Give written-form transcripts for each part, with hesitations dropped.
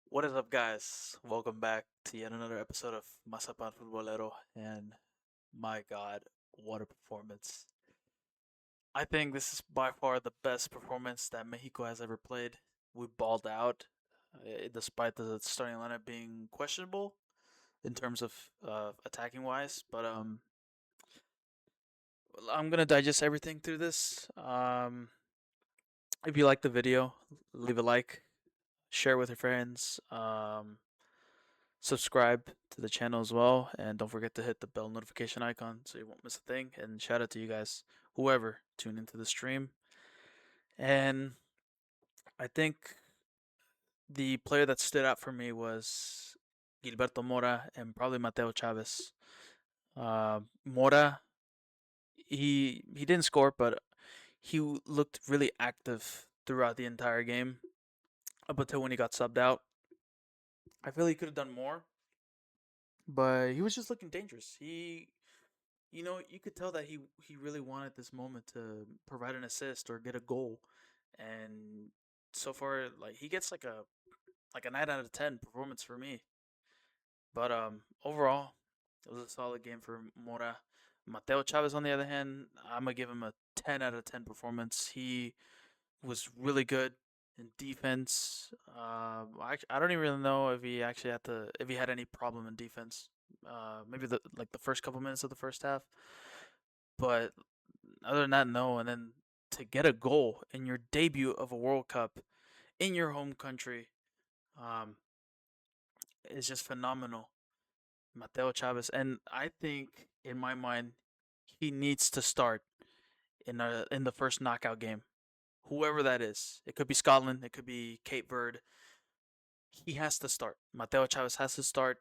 What is up, guys? Welcome back to yet another episode of Masapan Futbolero. And my God, what a performance! I think this is by far the best performance that Mexico has ever played. We balled out, despite the starting lineup being questionable in terms of attacking wise. But I'm gonna digest everything through this. If you like the video, leave a like, share with your friends. Subscribe to the channel as well, and don't forget to hit the bell notification icon so you won't miss a thing. And shout out to you guys, whoever tuned into the stream. And I think the player that stood out for me was Gilberto Mora and probably Mateo Chavez. Mora, he didn't score, but he looked really active throughout the entire game up until when he got subbed out. I feel he could have done more, but he was just looking dangerous. You could tell that he really wanted this moment to provide an assist or get a goal, and so far, like he gets like a 9 out of 10 performance for me. But overall, it was a solid game for Mora. Mateo Chavez, on the other hand, I'm gonna give him a 10 out of 10 performance. He was really good in defense. I don't even really know if he actually if he had any problem in defense. Maybe the first couple minutes of the first half, but other than that, no. And then to get a goal in your debut of a World Cup in your home country, um, is just phenomenal. Mateo Chavez, and I think in my mind, he needs to start in the first knockout game. Whoever that is, it could be Scotland, it could be Cape Verde. He has to start. Mateo Chavez has to start.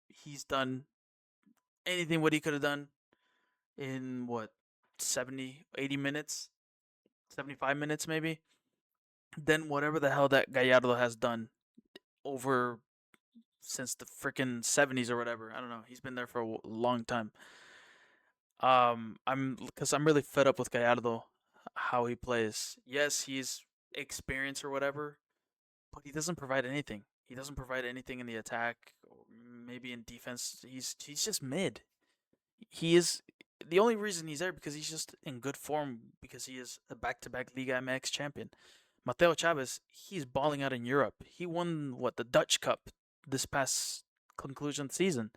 He's done anything what he could have done in what 70, 80 minutes, 75 minutes maybe. Then whatever the hell that Gallardo has done over since the freaking 70s or whatever. I don't know. He's been there for a long time. I'm really fed up with Gallardo, how he plays. Yes, he's experienced or whatever, but he doesn't provide anything. He doesn't provide anything in the attack, or maybe in defense. He's just mid. He is the only reason he's there because he's just in good form because he is a back-to-back Liga MX champion. Mateo Chavez, he's balling out in Europe. He won the Dutch Cup this past conclusion season.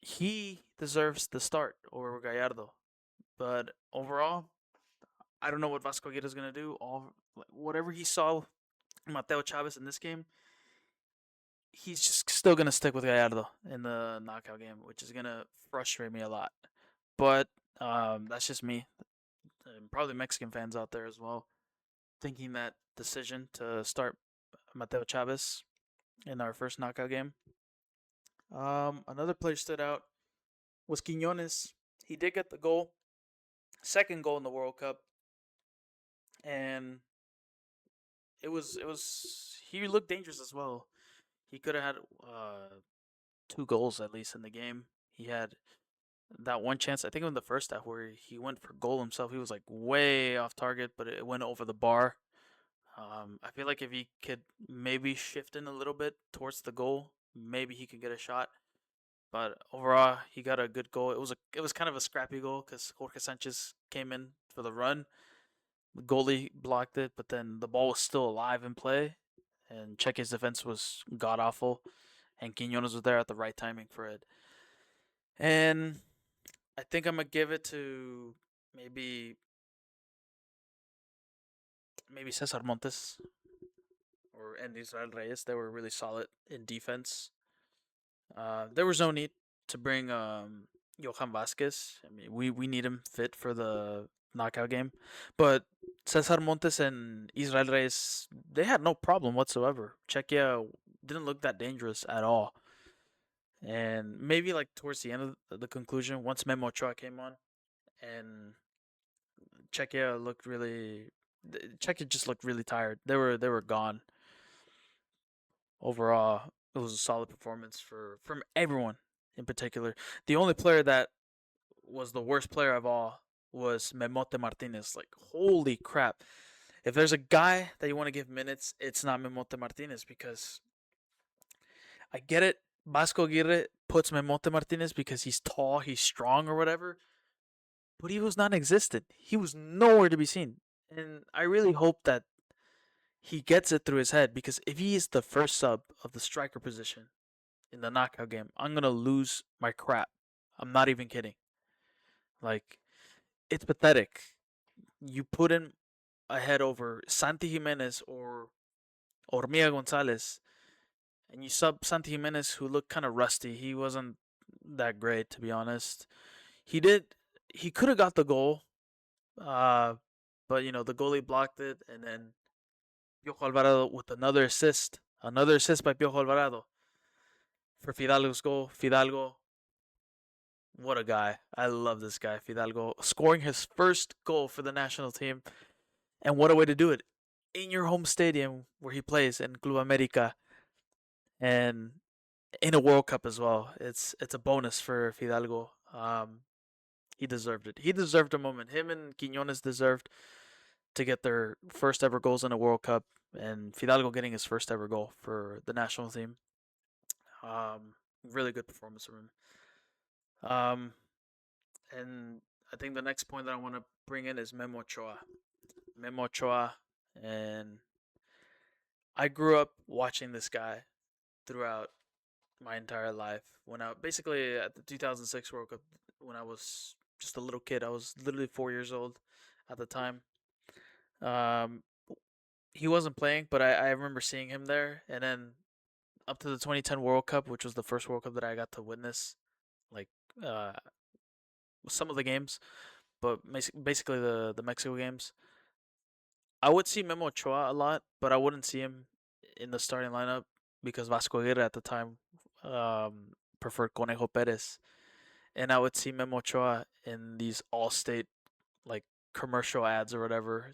He deserves the start over Gallardo. But overall, I don't know what Vasco Aguirre is gonna do. Whatever he saw Mateo Chavez in this game, he's just still gonna stick with Gallardo in the knockout game, which is gonna frustrate me a lot. But that's just me. And probably Mexican fans out there as well, thinking that decision to start Mateo Chavez in our first knockout game. Another player stood out was Quinones. He did get the goal, second goal in the World Cup, and it was he looked dangerous as well. He could have had two goals at least in the game. He had that one chance, I think in the first half, where he went for goal himself. He was like way off target, but it went over the bar. I feel like if he could maybe shift in a little bit towards the goal, maybe he could get a shot. But overall, he got a good goal. It was kind of a scrappy goal because Jorge Sanchez came in for the run. The goalie blocked it, but then the ball was still alive in play, and Czechia's defense was god awful, and Quinones was there at the right timing for it. And I think I'm gonna give it to maybe maybe Cesar Montes and Israel Reyes. They were really solid in defense. There was no need to bring Johan Vasquez. I mean, we need him fit for the knockout game, but Cesar Montes and Israel Reyes, they had no problem whatsoever. Czechia didn't look that dangerous at all. And maybe like towards the end of the conclusion, once Memo Ochoa came on, and Czechia looked really, Czechia just looked really tired. They were gone. Overall, it was a solid performance from everyone in particular. The only player that was the worst player of all was Memote Martinez. Like, holy crap. If there's a guy that you want to give minutes, it's not Memote Martinez because I get it. Vasco Aguirre puts Memote Martinez because he's tall, he's strong, or whatever, but he was non existent. He was nowhere to be seen. And I really hope that he gets it through his head because if he is the first sub of the striker position in the knockout game, I'm going to lose my crap. I'm not even kidding. Like, it's pathetic. You put him ahead over Santi Jimenez or Hormiga Gonzalez, and you sub Santi Jimenez, who looked kind of rusty. He wasn't that great, to be honest. He did. He could have got the goal, uh, but the goalie blocked it, and then Piojo Alvarado with another assist by Piojo Alvarado for Fidalgo's goal. Fidalgo, what a guy! I love this guy, Fidalgo, scoring his first goal for the national team, and what a way to do it in your home stadium where he plays in Club America, and in a World Cup as well. It's a bonus for Fidalgo. He deserved it. He deserved a moment. Him and Quinones deserved to get their first ever goals in a World Cup, and Fidalgo getting his first ever goal for the national team. Really good performance from him. And I think the next point that I want to bring in is Memo Ochoa. Memo Ochoa, and I grew up watching this guy throughout my entire life. When I basically at the 2006 World Cup, when I was just a little kid, I was literally 4 years old at the time. Um, he wasn't playing, but I remember seeing him there, and then up to the 2010 World Cup, which was the first World Cup that I got to witness, like uh, some of the games, but basically the Mexico games. I would see Memo Ochoa a lot, but I wouldn't see him in the starting lineup because Vasco Aguirre at the time preferred Conejo Perez, and I would see Memo Ochoa in these all-state like commercial ads or whatever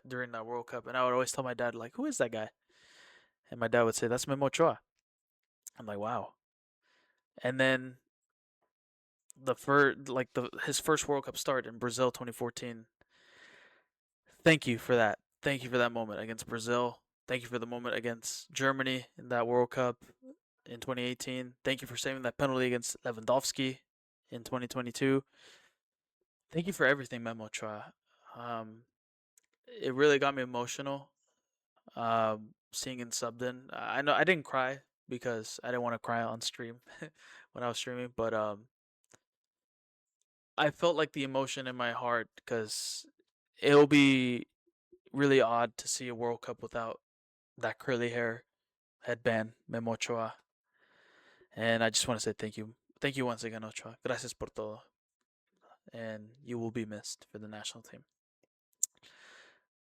during that World Cup, and I would always tell my dad like, "Who is that guy?" And my dad would say, "That's Memo Ochoa." I'm like, "Wow." And then the first like the his first World Cup start in Brazil 2014. Thank you for that. Thank you for that moment against Brazil. Thank you for the moment against Germany in that World Cup in 2018. Thank you for saving that penalty against Lewandowski in 2022. Thank you for everything, Memo Ochoa. Um, it really got me emotional. Seeing in subbed in. I know I didn't cry because I didn't want to cry on stream when I was streaming, but I felt like the emotion in my heart because it'll be really odd to see a World Cup without that curly hair headband, Memo Ochoa. And I just want to say thank you. Thank you once again, Ochoa. Gracias por todo. And you will be missed for the national team.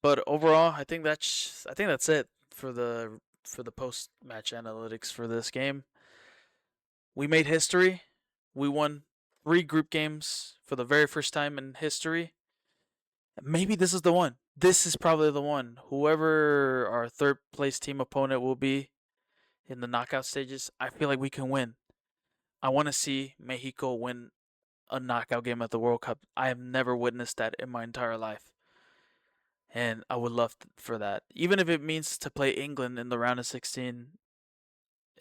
But overall, I think that's it for the post match analytics for this game. We made history. We won 3 group games for the very first time in history. Maybe this is the one. This is probably the one. Whoever our third place team opponent will be in the knockout stages, I feel like we can win. I want to see Mexico win a knockout game at the World Cup. I have never witnessed that in my entire life. And I would love for that. Even if it means to play England in the round of 16,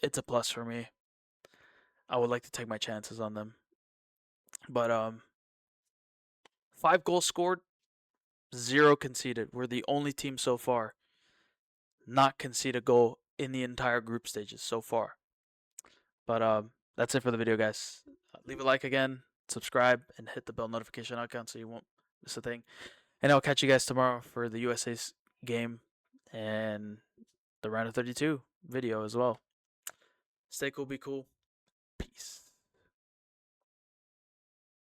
it's a plus for me. I would like to take my chances on them. But 5 goals scored, 0 conceded. We're the only team so far not concede a goal in the entire group stages so far. But that's it for the video, guys. Leave a like again, subscribe, and hit the bell notification icon so you won't miss a thing. And I'll catch you guys tomorrow for the USA's game and the round of 32 video as well. Stay cool, be cool. Peace.